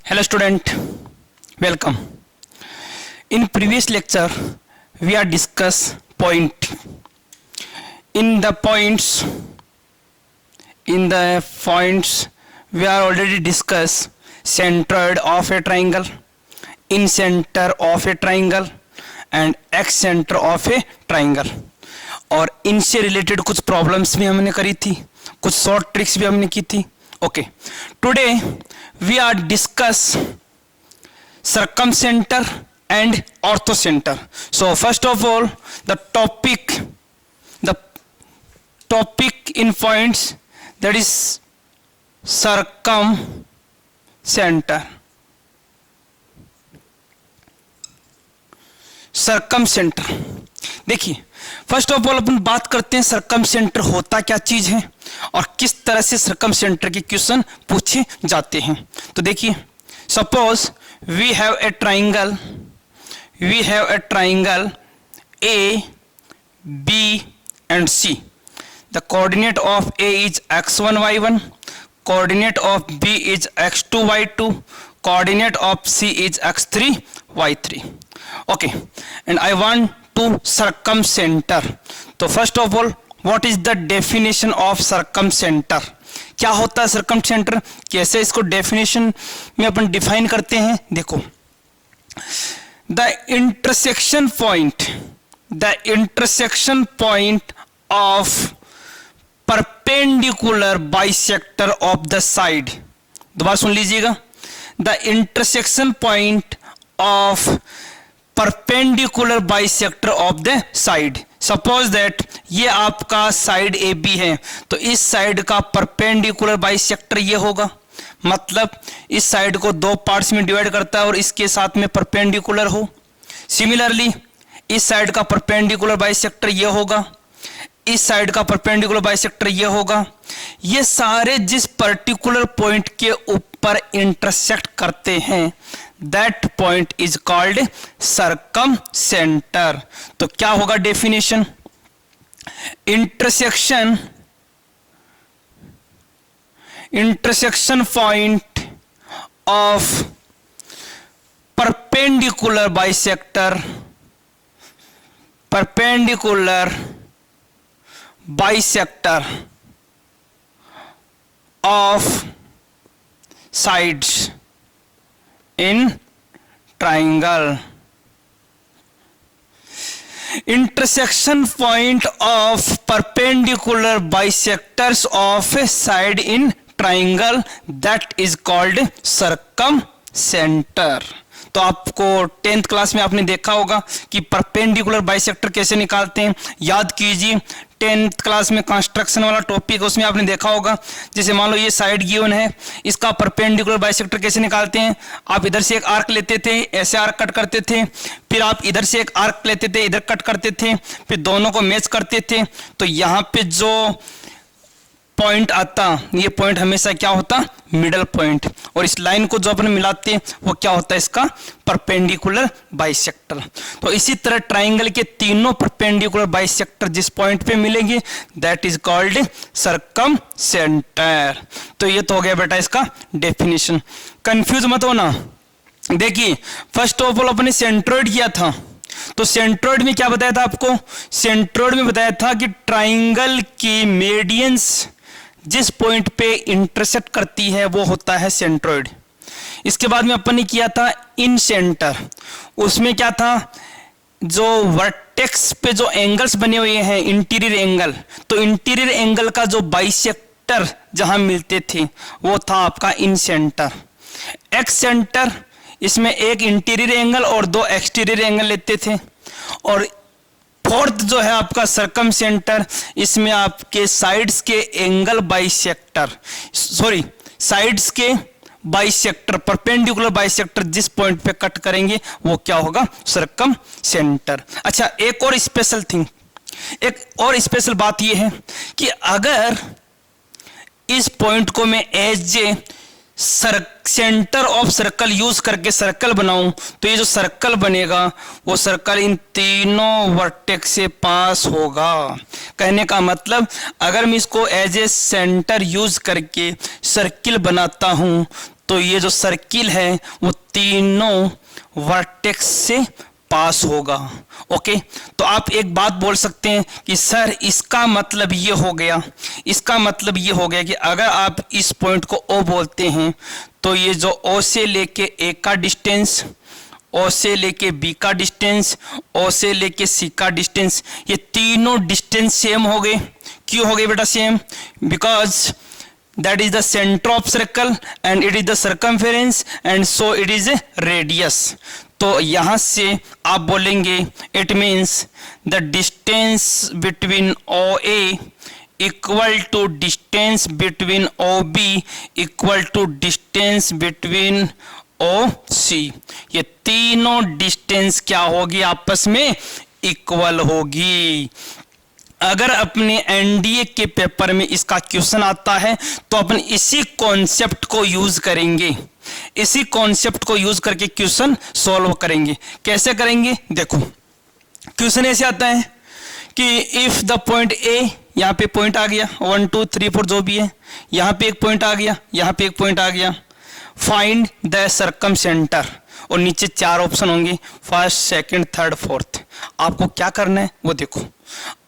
Hello student, welcome. In previous lecture we are discuss point. In the points we are already discuss centroid of a triangle, in center of a triangle and x center of a triangle. और इनसे related कुछ problems भी हमने करी थी, कुछ short tricks भी हमने की थी. Okay, today we are discuss circumcenter and orthocenter. So first of all, the topic in points, that is circumcenter. देखिए, फर्स्ट ऑफ ऑल अपन बात करते हैं सर्कमसेंटर होता क्या चीज है और किस तरह से सर्कमसेंटर के क्वेश्चन पूछे जाते हैं. तो देखिए, suppose we have a triangle A, B and C. The coordinate of A is x1 y1, coordinate of B is x2 y2, coordinate of C is x3 y3. Okay, and I want to circumcenter. So first of all, what is the definition of circumcenter? क्या होता है सर्कमसेंटर, कैसे इसको definition में अपन define करते हैं. देखो, the intersection point of perpendicular bisector of the side. दोबारा सुन लीजिएगा, the intersection point of perpendicular bisector of the side. Suppose that ये आपका साइड ए बी है, तो इस साइड का परपेंडिकुलर बाइसेक्टर ये होगा, मतलब इस साइड को दो पार्ट्स में डिवाइड करता है और इसके साथ में परपेंडिकुलर हो. सिमिलरली इस साइड का परपेंडिकुलर बाइसेक्टर ये होगा, इस साइड का परपेंडिकुलर बाइसेक्टर ये होगा. ये सारे जिस पर्टिकुलर पॉइंट के ऊपर इंटरसेक्ट करते हैं, दैट पॉइंट इज कॉल्ड सर्कमसेंटर. तो क्या होगा definition? Intersection point of perpendicular bisector of sides in triangle. Intersection point of perpendicular bisectors of a side in triangle, that is called circumcenter. तो आपको 10th class में आपने देखा होगा कि परपेंडिकुलर बाइसेक्टर कैसे निकालते हैं. याद कीजिए, 10th क्लास में कंस्ट्रक्शन वाला टॉपिक, उसमें आपने देखा होगा, जैसे मान लो ये साइड गिवन है, इसका परपेंडिकुलर बाइसेक्टर कैसे निकालते हैं. आप इधर से एक आर्क लेते थे, ऐसे आर्क कट करते थे, फिर आप इधर से एक आर्क लेते थे, इधर कट करते थे, फिर दोनों को मैच करते थे. तो यहाँ पे जो पॉइंट आता, ये पॉइंट हमेशा क्या होता? Middle point. और इस लाइन को जो अपन मिलाते हैं वो क्या होता है? इसका परपेंडिकुलर बाइसेक्टर. तो इसी तरह ट्राइंगल के तीनों परपेंडिकुलर बाइसेक्टर जिस पॉइंट पे मिलेंगे, दैट इज कॉल्ड सर्कमसेंटर. तो ये तो हो गया बेटा इसका डेफिनेशन. कंफ्यूज मत होना. देखिए, फर्स्ट ऑफ ऑल अपने सेंट्रोइड किया था, तो सेंट्रोइड में क्या बताया था आपको? सेंट्रोइड में बताया था कि ट्राइंगल की मेडियंस जिस पॉइंट पे इंटरसेक्ट करती है वो होता है सेंट्रोइड. इसके बाद में अपन ने किया था इन सेंटर. उसमें क्या था? जो वर्टेक्स पे जो एंगल्स बने हुए हैं, इंटीरियर एंगल, तो इंटीरियर एंगल का जो बाइसेक्टर जहां मिलते थे वो था आपका इन सेंटर. एक्स सेंटर, इसमें एक इंटीरियर एंगल और दो एक्सटीरियर एंगल लेते थे. और फोर्थ जो है आपका सर्कमसेंटर, इसमें आपके साइड्स के एंगल बाइसेक्टर, सॉरी साइड्स के बाइसेक्टर, परपेंडिकुलर बाइसेक्टर जिस पॉइंट पे कट करेंगे वो क्या होगा? सर्कमसेंटर. अच्छा, एक और स्पेशल बात ये है कि अगर इस पॉइंट को मैं as a centre of circle use करके सर्कल बनाऊं, तो ये जो सर्कल बनेगा वो सर्कल इन तीनों वर्टेक्स से पास होगा. कहने का मतलब, अगर मैं इसको एज ए सेंटर यूज करके सर्किल बनाता हूं तो ये जो सर्किल है वो तीनों वर्टेक्स से पास होगा। ओके, तो आप एक बात बोल सकते हैं कि सर इसका मतलब ये हो गया, इसका मतलब ये हो गया कि अगर आप इस पॉइंट को O बोलते हैं तो ये जो O से लेके A का डिस्टेंस, O से लेके B का डिस्टेंस, O से लेके C का डिस्टेंस, ये तीनों डिस्टेंस सेम हो गए। क्यों हो गए बेटा same? Because that is the center of circle and it is the circumference and so it is a radius। तो यहां से आप बोलेंगे it means the distance between OA equal to distance between OB equal to distance between OC। ये तीनों distance क्या होगी? आपस में इक्वल होगी। अगर अपने एनडीए के पेपर में इसका क्वेश्चन आता है तो अपन इसी कॉन्सेप्ट को यूज करेंगे, इसी कॉन्सेप्ट को यूज करके क्वेश्चन सॉल्व करेंगे। कैसे करेंगे? देखो क्वेश्चन ऐसे आता है कि इफ द पॉइंट ए, यहां पे पॉइंट आ गया 1 2 3 4 जो भी है, यहां पे एक पॉइंट आ गया, यहां पे एक पॉइंट आ गया, फाइंड द सर्कम सेंटर, और नीचे 4 ऑप्शन होंगे, फर्स्ट सेकंड थर्ड फोर्थ। आपको क्या करना है वो देखो,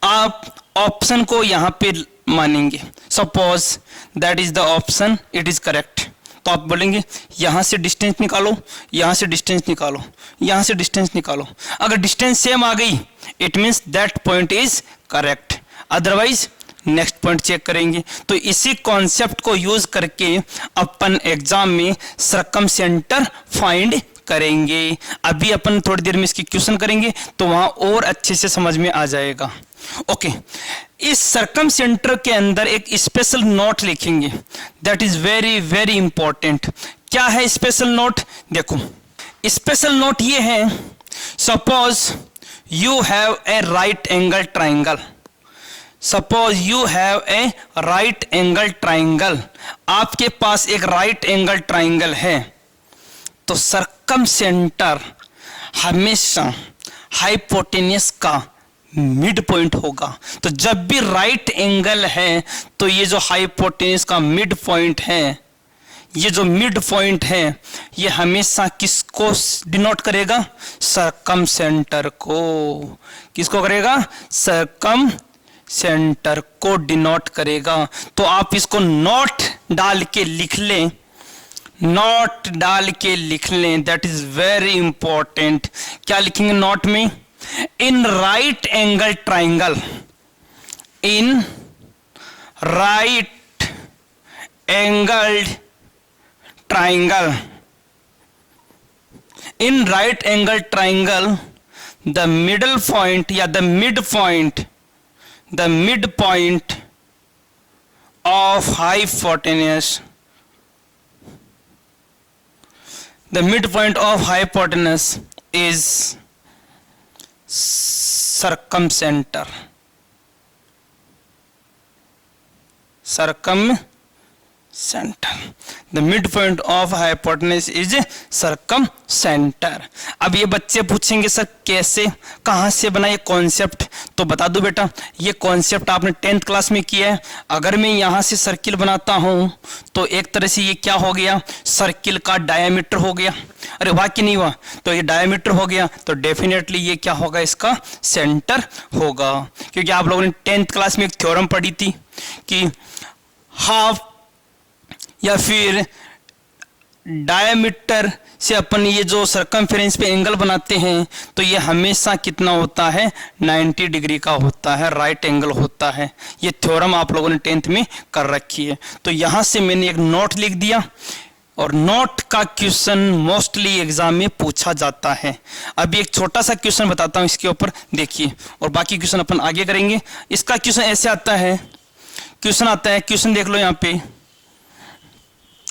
आप ऑप्शन को यहां पे मानेंगे, suppose that is the option, it is correct, तो आप बोलेंगे यहां से डिस्टेंस निकालो, यहां से डिस्टेंस निकालो, यहां से डिस्टेंस निकालो। अगर डिस्टेंस सेम आ गई it means that point is correct, otherwise next point check करेंगे। तो इसी कॉन्सेप्ट को यूज करके अपन एग्जाम में सर्कम सेंटर फाइंड करेंगे। अभी अपन थोड़ी देर में इसकी क्वेश्चन करेंगे तो वहां और अच्छे से समझ में आ जाएगा। ओके, इस सर्कम सेंटर के अंदर एक स्पेशल नोट लिखेंगे, that is very very important. क्या है स्पेशल नोट? देखो स्पेशल नोट ये है, suppose you have a right angle triangle, suppose you have a right angle triangle, आपके पास एक राइट एंगल ट्राइंगल है, तो सर्कम सेंटर हमेशा हाइपोटेन्यूस का मिड पॉइंट होगा। तो जब भी राइट एंगल है तो ये जो हाइपोटेन्यूस का मिड पॉइंट है, ये जो मिड पॉइंट है ये हमेशा किसको डिनोट करेगा? सर्कम सेंटर को। किसको करेगा? सर्कम सेंटर को डिनोट करेगा। तो आप इसको नोट डाल के लिख लें, नोट डाल के लिख लें, दैट इज वेरी इंपॉर्टेंट। क्या लिखेंगे नोट में? In right angle triangle, in right angled triangle, in right angle triangle the middle point या the mid point, the midpoint of hypotenuse, the midpoint of hypotenuse is circumcenter, circumcenter, the midpoint of hypotenuse is circumcenter। अब ये बच्चे पूछेंगे sir कैसे, कहां से बना ये कॉन्सेप्ट? तो बता दो बेटा, ये कॉन्सेप्ट आपने 10th क्लास में किया है। अगर मैं यहां से सर्किल बनाता हूं तो एक तरह से ये क्या हो गया? सर्किल का डायमीटर हो गया। अरे वाह कि नहीं हुआ? तो ये डायमीटर हो गया तो डेफिनेटली ये क्या होगा? इसका सेंटर होगा। क्योंकि आप लोगों ने 10th क्लास में एक थ्योरम पढ़ी थी कि हाफ या फिर डायमीटर से अपन ये जो सर्कमफेरेंस पे एंगल बनाते हैं तो ये हमेशा कितना होता है? 90 डिग्री का होता है, राइट एंगल होता है। ये थ्योरम आप लोगों ने 10th में कर रखी है। तो यहां से मैंने एक नोट लिख दिया और नोट का क्वेश्चन मोस्टली एग्जाम में पूछा जाता है। अभी एक छोटा सा क्वेश्चन बताता हूं इसके ऊपर, देखिए, और बाकी क्वेश्चन अपन आगे करेंगे। इसका क्वेश्चन ऐसे आता है, क्वेश्चन आता है, क्वेश्चन देख लो यहाँ पे,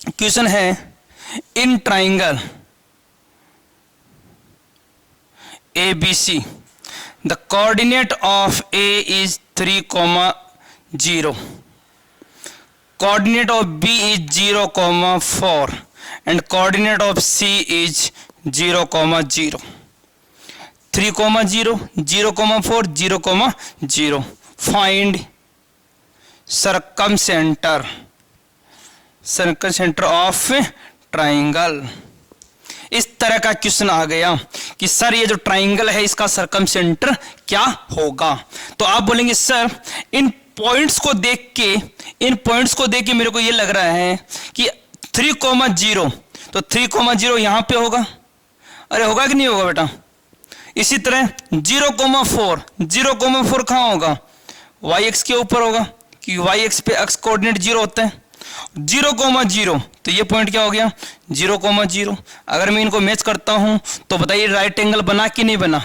क्वेश्चन है in triangle ABC the coordinate of A is 3, 0, coordinate of B is 0, 4 and coordinate of C is 0, 0, 3, 0, 0, 4, 0, 0. Find circumcenter of triangle. इस तरह का क्वेश्चन आ गया कि सर ये जो ट्राइंगल है इसका सरकम सेंटर क्या होगा। तो आप बोलेंगे सर इन पॉइंट्स को देख के मेरे को ये लग रहा है कि 3,0, तो 3,0 यहां पे होगा। अरे होगा कि नहीं होगा बेटा। इसी तरह 0,4 कहां होगा, वाई एक्स के ऊपर होगा क्योंकि वाई एक्स पे एक्स कोऑर्डिनेट 0 होता है। 0,0 तो ये पॉइंट क्या हो गया 0,0। अगर मैं इनको मैच करता हूं तो बताइए राइट एंगल बना कि नहीं बना।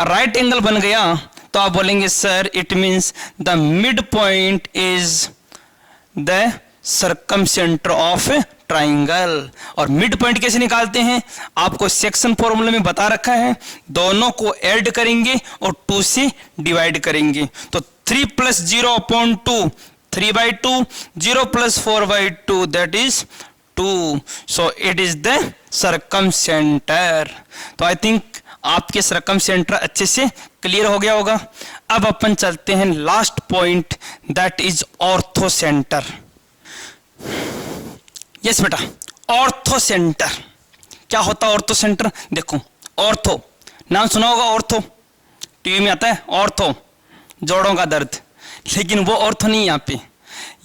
राइट एंगल बन गया तो आप बोलेंगे sir it means the mid point is the circumcentre of triangle. और मिड पॉइंट कैसे निकालते हैं आपको सेक्शन फॉर्मूला में बता रखा है। दोनों को ऐड करेंगे और 2 से डिवाइड करेंगे। तो 3 + 0/2 3/2, 0 + 4/2 that is 2. So it is the circumcenter. तो आई थिंक आपके सरकम सेंटर अच्छे से क्लियर हो गया होगा। अब अपन चलते हैं last point that is ortho centre. Yes बेटा, ऑर्थो सेंटर क्या होता है। ऑर्थो सेंटर देखो, ऑर्थो नाम सुना होगा, ऑर्थो टीवी में आता है, ऑर्थो जोड़ों का दर्द, लेकिन वो ऑर्थो नहीं। यहाँ पे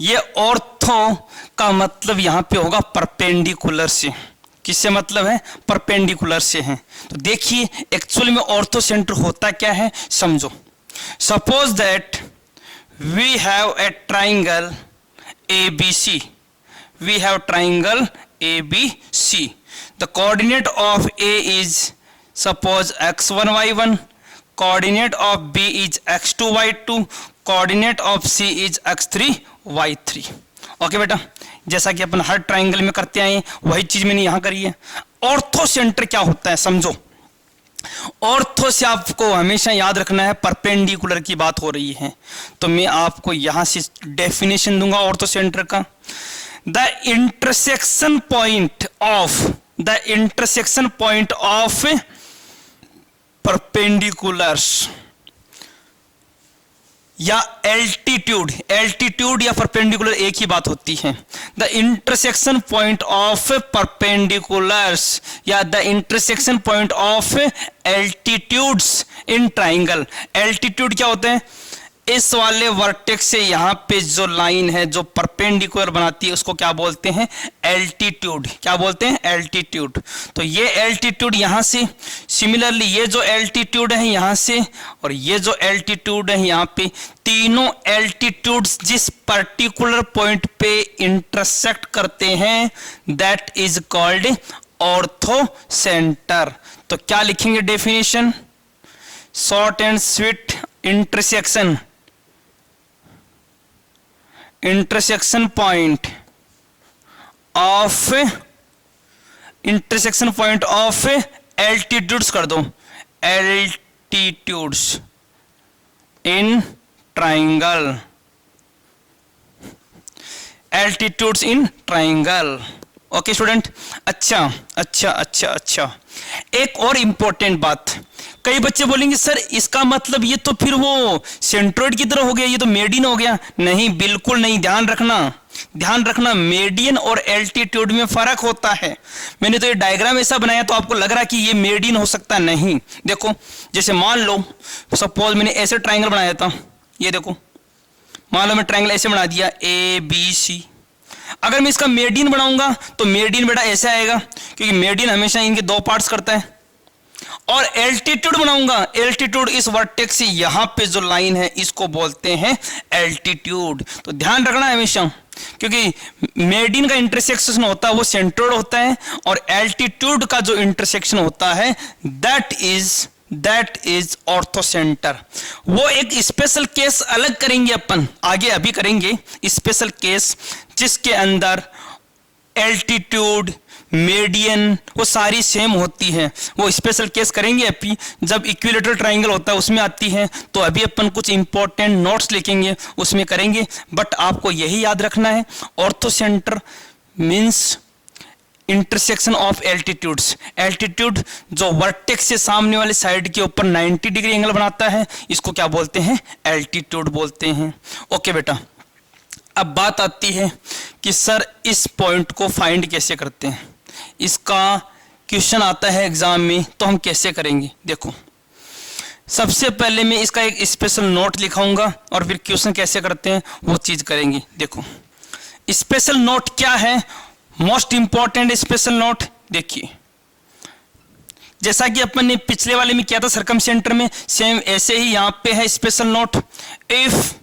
ये ऑर्थो का मतलब यहाँ पे होगा परपेंडिकुलर से। किससे मतलब है, परपेंडिकुलर से है। तो देखिए एक्चुअली में ऑर्थो सेंटर होता क्या है समझो। Suppose that we have a triangle ABC, we have triangle ABC. The coordinate of A is suppose x1 y1, coordinate of B is x2 y2, coordinate of C is x3 y3. Okay बेटा, जैसा कि अपन हर triangle में करते आए वही चीज मैंने यहां करी है। ऑर्थो सेंटर क्या होता है समझो। ऑर्थो से आपको हमेशा याद रखना है परपेंडिकुलर की बात हो रही है। तो मैं आपको यहां से डेफिनेशन दूंगा ऑर्थो सेंटर का। The intersection point of perpendiculars या एल्टीट्यूड या परपेंडिकुलर एक ही बात होती है। The intersection point of perpendiculars या the intersection point of altitudes in triangle. Altitude क्या होते हैं, इस वाले वर्टेक्स से यहां पे जो लाइन है जो परपेंडिकुलर बनाती है उसको क्या बोलते हैं, एल्टीट्यूड। क्या बोलते हैं, एल्टीट्यूड। तो ये एल्टीट्यूड यहां से, सिमिलरली ये जो एल्टीट्यूड है यहां से और ये जो एल्टीट्यूड है यहां पे, तीनों एल्टीट्यूड्स जिस पर्टिकुलर पॉइंट पे इंटरसेक्ट करते हैं that is called ortho centre. तो क्या लिखेंगे definition, short and sweet, intersection point of altitudes कर दो, altitudes in triangle, altitudes in triangle। Okay student, अच्छा। एक और इंपॉर्टेंट बात, कई बच्चे बोलेंगे सर इसका मतलब ये तो फिर वो सेंट्रोइड की तरह हो गया, ये तो मेडियन हो गया। नहीं, बिल्कुल नहीं। ध्यान रखना मेडियन और एल्टीट्यूड में फर्क होता है। मैंने तो ये डायग्राम ऐसा बनाया तो आपको लग रहा है कि ये मेडियन हो सकता नहीं। देखो जैसे मान लो सपोज मैंने ऐसे ट्राइंगल बनाया था, ये देखो मान लो मैं ट्राइंगल ऐसे बना दिया ABC। अगर मैं इसका मेडियन बनाऊंगा तो मेडियन बेटा ऐसे आएगा क्योंकि मेडियन हमेशा इनके 2 पार्ट्स करता है। और एल्टीट्यूड बनाऊंगा, एल्टीट्यूड इस वर्टेक्स से यहां पे जो लाइन है इसको बोलते हैं एल्टीट्यूड। तो ध्यान रखना हमेशा, क्योंकि मेडियन का इंटरसेक्शन होता है वो सेंट्रोइड होता है और एल्टीट्यूड का जो इंटरसेक्शन होता है दैट इज ऑर्थो सेंटर। वो एक स्पेशल केस अलग करेंगे अपन, आगे अभी करेंगे स्पेशल केस जिसके अंदर एल्टीट्यूड मेडियन वो सारी सेम होती है। वो स्पेशल केस करेंगे अभी जब इक्विलेटरल ट्राइंगल होता है उसमें आती है। तो अभी अपन कुछ इंपॉर्टेंट नोट्स लिखेंगे उसमें करेंगे। बट आपको यही याद रखना है ortho centre means intersection of altitudes. Altitude जो वर्टेक्स से सामने वाले साइड के ऊपर 90 डिग्री एंगल बनाता है इसको क्या बोलते हैं, एल्टीट्यूड बोलते हैं। ओके बेटा, अब बात आती है कि सर इस पॉइंट को फाइंड कैसे करते हैं। इसका क्वेश्चन आता है एग्जाम में तो हम कैसे करेंगे। देखो सबसे पहले मैं इसका एक स्पेशल नोट लिखाऊंगा और फिर क्वेश्चन कैसे करते हैं वो चीज करेंगे। देखो स्पेशल नोट क्या है, मोस्ट इंपॉर्टेंट स्पेशल नोट। देखिए जैसा कि अपन ने पिछले वाले में किया था सर्कम सेंटर में, सेम ऐसे ही यहां पे है special note. If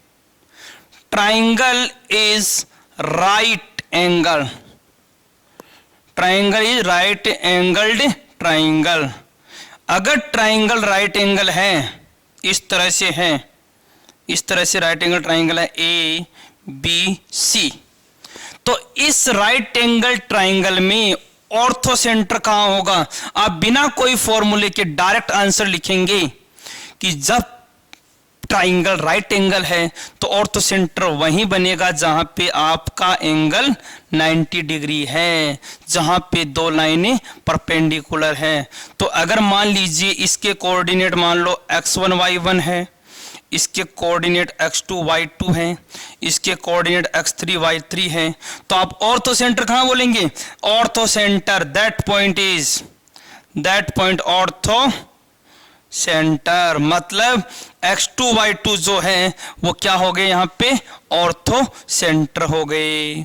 triangle is right angle, triangle is right angled triangle, अगर ट्राइंगल राइट एंगल है, इस तरह से है, इस तरह से राइट एंगल ट्राइंगल है ए बी सी, तो इस राइट एंगल ट्राइंगल में ऑर्थो सेंटर कहां होगा। आप बिना कोई फॉर्मूले के डायरेक्ट आंसर लिखेंगे कि जब ट्राइंगल राइट एंगल है तो ऑर्थो सेंटर वहीं बनेगा जहां पे आपका एंगल 90 डिग्री है, जहां पे दो लाइनें परपेंडिकुलर है। तो अगर मान लीजिए इसके कोऑर्डिनेट मान लो x1 y1 है, इसके कोऑर्डिनेट x2 y2 है, इसके कोऑर्डिनेट x3 y3 है, तो आप ऑर्थो सेंटर कहां बोलेंगे, ortho centre, that point ortho centre, मतलब x2 y2 जो है वो क्या हो गए यहाँ पे ऑर्थो सेंटर हो गए।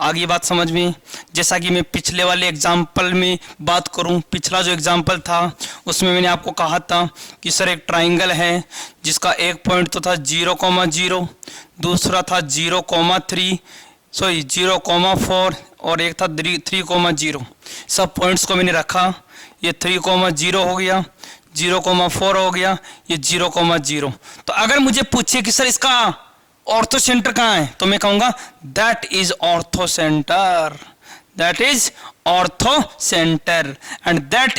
आगे बात समझ में। जैसा कि मैं पिछले वाले एग्जाम्पल में बात करूं, पिछला जो एग्जाम्पल था उसमें मैंने आपको कहा था कि सर एक ट्राइंगल है जिसका एक पॉइंट तो था 0,0, दूसरा था 0,4 और एक था 3,0। सब पॉइंट्स को मैंने रखा, ये 3,0 हो गया, 0,4 हो गया, ये 0,0। तो अगर मुझे पूछे कि सर इसका ऑर्थो सेंटर कहां है, तो मैं कहूंगा that is ortho centre, that is ortho centre and that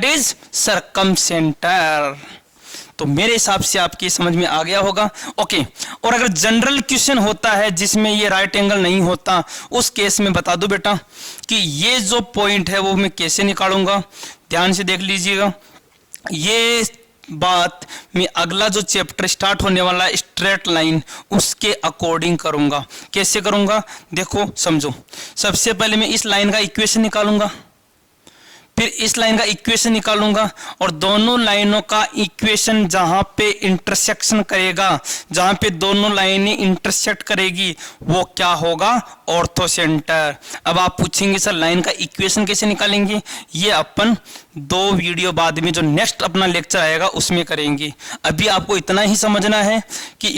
is circum centre. तो मेरे हिसाब से आपकी समझ में आ गया होगा। ओके, और अगर जनरल क्वेश्चन होता है जिसमें ये राइट एंगल नहीं होता, उस केस में बता दो बेटा कि ये जो पॉइंट है वो मैं कैसे निकालूंगा। ध्यान से देख लीजिएगा, ये बात मैं अगला जो चैप्टर स्टार्ट होने वाला स्ट्रेट लाइन उसके अकॉर्डिंग करूंगा। कैसे करूंगा देखो समझो। सबसे पहले मैं इस लाइन का इक्वेशन निकालूंगा, फिर इस लाइन का इक्वेशन निकालूंगा, और दोनों लाइनों का इक्वेशन जहां पे इंटरसेक्शन करेगा, जहां पे दोनों लाइनें इंटरसेक्ट करेगी, वो क्या होगा, ऑर्थो सेंटर। अब आप पूछेंगे सर लाइन का इक्वेशन कैसे निकालेंगे, ये अपन 2 वीडियो बाद में जो नेक्स्ट अपना लेक्चर आएगा उसमें करेंगे। अभी आपको इतना ही समझना है कि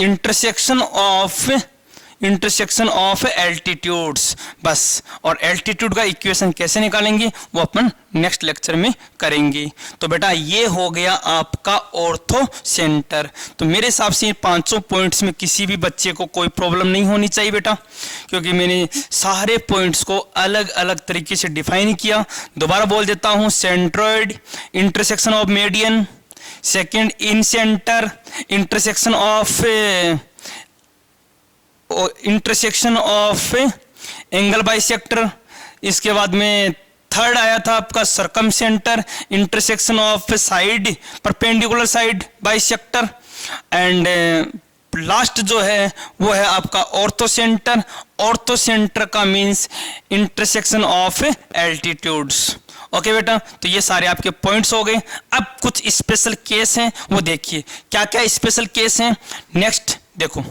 इंटरसेक्शन ऑफ एल्टीट्यूड्स बस, और एल्टीट्यूड का इक्वेशन कैसे निकालेंगे वो अपन नेक्स्ट लेक्चर में करेंगे। तो बेटा ये हो गया आपका ऑर्थो सेंटर। तो मेरे हिसाब से 500 पॉइंट्स में किसी भी बच्चे को कोई प्रॉब्लम नहीं होनी चाहिए बेटा, क्योंकि मैंने सारे पॉइंट्स को अलग अलग तरीके से डिफाइन किया। दोबारा बोल देता हूं, centroid, intersection of median, second in centre, intersection of angle bisector, इसके बाद में थर्ड आया था आपका circum centre, intersection of side, perpendicular side bisector, and last जो है वो है आपका ऑर्थो सेंटर। ऑर्थो सेंटर का means intersection of altitudes. Okay बेटा, तो ये सारे आपके पॉइंट्स हो गए। अब कुछ स्पेशल केस हैं वो देखिए, क्या क्या स्पेशल केस हैं। नेक्स्ट देखो,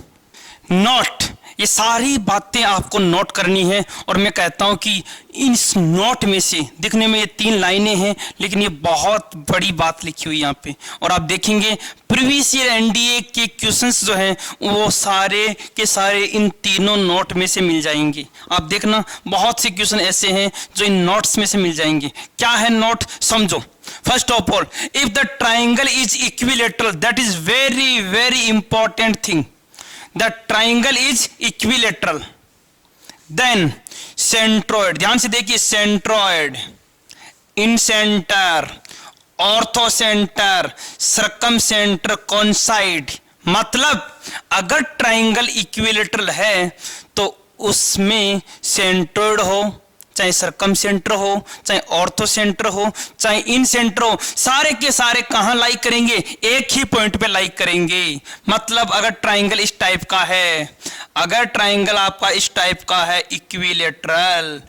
नोट, ये सारी बातें आपको नोट करनी है, और मैं कहता हूं कि इस नोट में से दिखने में ये 3 लाइनें हैं, लेकिन ये बहुत बड़ी बात लिखी हुई यहाँ पे, और आप देखेंगे प्रीवियस ईयर एनडीए के क्वेश्चंस जो हैं वो सारे के सारे इन तीनों नोट में से मिल जाएंगे। आप देखना बहुत से क्वेश्चन ऐसे हैं जो इन नोट्स में से मिल जाएंगे। क्या है नोट, समझो। First of all, if the triangle is equilateral, that is very very important thing, the triangle is equilateral, then centroid, ध्यान से देखिए, centroid, in center, ortho center, circum center, coincide। मतलब अगर ट्राइंगल इक्विलेटरल है तो उसमें centroid हो, चाहे सर्कम सेंटर हो, चाहे ऑर्थो सेंटर हो, चाहे इन सेंटर हो, सारे के सारे कहां लाइक करेंगे, एक ही पॉइंट पे लाइक करेंगे। मतलब अगर ट्राइंगल इस टाइप का है, अगर ट्राइंगल आपका इस टाइप का है इक्विलेटरल,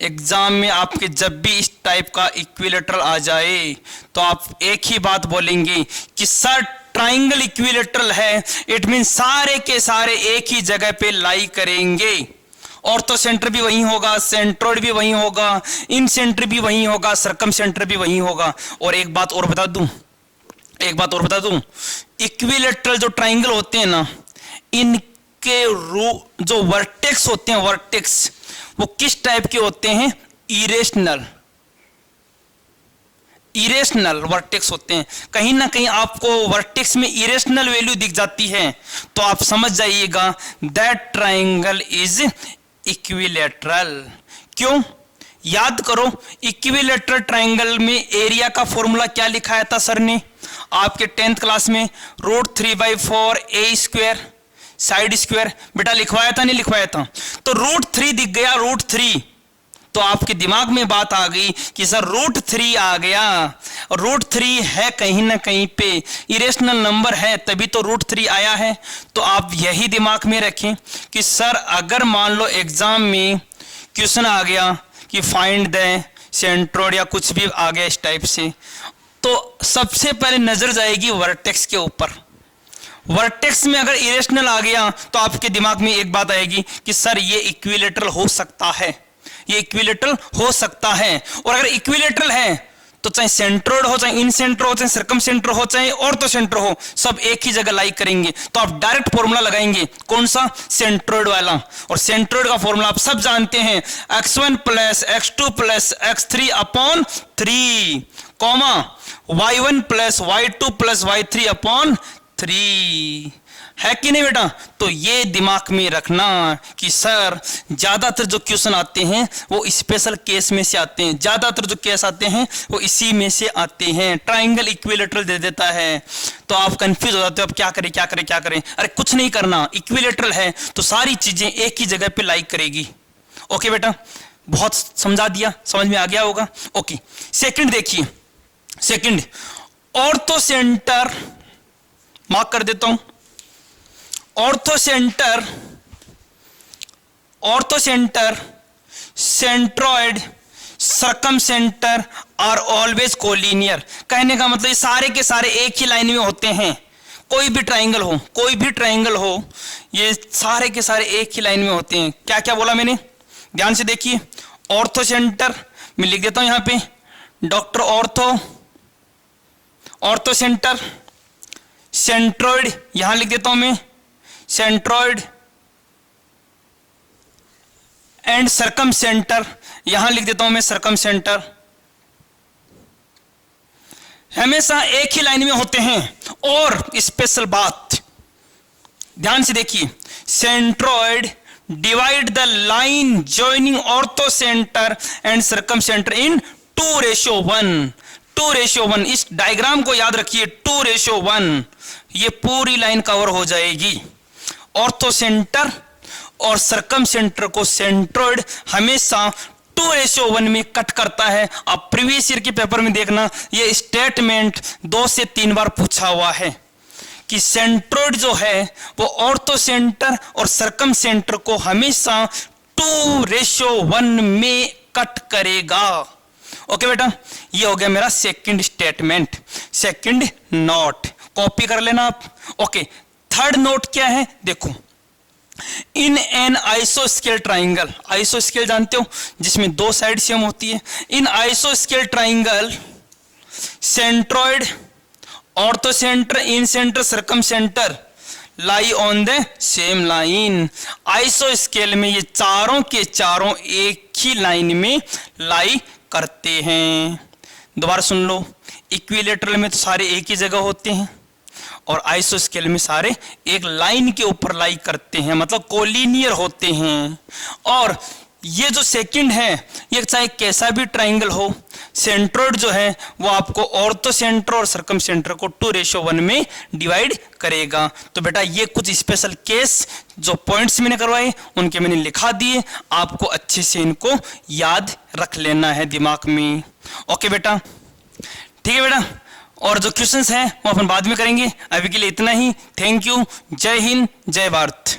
एग्जाम में आपके जब भी इस टाइप का इक्विलेटरल आ जाए तो आप एक ही बात बोलेंगे कि सर ट्राइंगल इक्विलेटरल है, इट मीन सारे के सारे एक ही जगह पे लाई करेंगे। ऑर्थो सेंटर भी वही होगा, सेंट्रोइड भी वही होगा, इन सेंटर भी वही होगा, सर्कम सेंटर भी वही होगा। और एक बात और बता दूं, इक्विलेटरल जो ट्राइंगल होते हैं ना, इनके जो वर्टेक्स होते हैं, वर्टेक्स वो किस टाइप के होते हैं? इरेशनल वर्टेक्स होते हैं। कहीं ना कहीं आपको वर्टेक्स में इरेशनल वैल्यू दिख जाती है तो आप समझ जाइएगा दैट ट्राइंगल इज इक्विलेटरल। क्यों? याद करो, इक्विलेटरल ट्राइंगल में एरिया का फॉर्मूला क्या लिखाया था सर ने आपके 10th क्लास में? √3/4 a स्क्वायर साइड स्क्वायर। बेटा लिखवाया था नहीं लिखवाया था? तो √3 दिख गया, √3, तो आपके दिमाग में बात आ गई कि सर √3 आ गया, √3 है कहीं ना कहीं पे, इरेशनल नंबर है तभी तो √3 आया है। तो आप यही दिमाग में रखें कि सर अगर मान लो एग्जाम में क्वेश्चन आ गया कि फाइंड द सेंट्रोइड या कुछ भी आ गया इस टाइप से, तो सबसे पहले नजर जाएगी वर्टेक्स के ऊपर। वर्टेक्स में अगर इरेशनल आ गया तो आपके दिमाग में एक बात आएगी कि सर ये इक्विलेटरल हो सकता है, ये इक्विलेटरल हो सकता है। और अगर इक्विलेटरल है तो चाहे सेंट्रोइड हो, चाहे इन सेंटर हो, चाहे सर्कम सेंटर हो, चाहे ऑर्थो सेंटर हो, सब एक ही जगह लाई करेंगे। तो आप डायरेक्ट फॉर्मूला लगाएंगे, कौन सा? सेंट्रोइड वाला। और सेंट्रोइड का फॉर्मूला आप सब जानते हैं, x1 + x2 + x3/3 comma y1 + y2 + y3/3 है कि नहीं बेटा? तो ये दिमाग में रखना कि सर ज्यादातर जो क्वेश्चन आते हैं वो स्पेशल केस में से आते हैं, ज्यादातर जो केस आते हैं वो इसी में से आते हैं। ट्राइंगल इक्विलेटरल दे देता है तो आप कंफ्यूज हो जाते हो, अब क्या करें क्या करें क्या करें? अरे कुछ नहीं करना, इक्विलेटरल है तो सारी चीजें एक ही जगह पे लाई करेगी। ओके बेटा, बहुत समझा दिया, समझ में आ गया होगा। ओके, सेकंड देखिए, सेकंड ऑर्थो सेंटर मार्क कर देता हूं। Orthocentre, centroid, circumcentre are always collinear. कहने का मतलब सारे के सारे एक ही लाइन में होते हैं। कोई भी ट्राइंगल हो, ये सारे के सारे एक ही लाइन में होते हैं। क्या क्या बोला मैंने? ध्यान से देखिए, ऑर्थो सेंटर मैं लिख देता हूं यहां पे, डॉक्टर ऑर्थो सेंटर, सेंट्रोइड यहां लिख देता हूं मैं, सेंट्रोइड एंड सर्कम सेंटर यहां लिख देता हूं मैं, सर्कम सेंटर हमेशा एक ही लाइन में होते हैं। और स्पेशल बात ध्यान से देखिए, centroid divide the line joining orthocentre and circumcentre in 2:1। 2:1 इस डायग्राम को याद रखिए, 2:1 ये पूरी लाइन कवर हो जाएगी। ऑर्थो सेंटर और सर्कम सेंटर को सेंट्रोइड हमेशा 2:1 में कट करता है। अब प्रीवियस ईयर के पेपर में देखना, ये स्टेटमेंट 2 से 3 बार पूछा हुआ है कि सेंट्रोइड जो है वो ऑर्थो सेंटर और सर्कम सेंटर को हमेशा 2:1 में कट करेगा। ओके बेटा, ये हो गया मेरा second statement, second note, copy कर लेना आप। ओके, थर्ड नोट क्या है? देखो, इन एन आइसोस्केल ट्राइंगल, आइसोस्केल जानते हो जिसमें 2 साइड सेम होती है, इन आइसोस्केल triangle centroid, orthocentre, incentre, circumcentre lie on the same line. आइसोस्केल में ये चारों के चारों एक ही लाइन में लाई करते हैं। दोबारा सुन लो, इक्विलेटरल में तो सारे एक ही जगह होते हैं और आइसोस्केल में सारे एक लाइन के ऊपर लाई करते हैं, मतलब कोलिनियर होते हैं। और ये जो सेकंड है, ये चाहे कैसा भी ट्राइंगल हो, सेंट्रोइड जो है वो आपको ऑर्थो सेंटर और सर्कम सेंटर को 2:1 में डिवाइड करेगा। तो बेटा ये कुछ स्पेशल केस जो पॉइंट्स मैंने करवाए उनके मैंने लिखा दिए, आपको अच्छे से इनको याद रख लेना है दिमाग में। ओके बेटा, ठीक है बेटा, और जो क्वेश्चंस हैं वो अपन बाद में करेंगे। अभी के लिए इतना ही। थैंक यू, जय हिंद, जय भारत।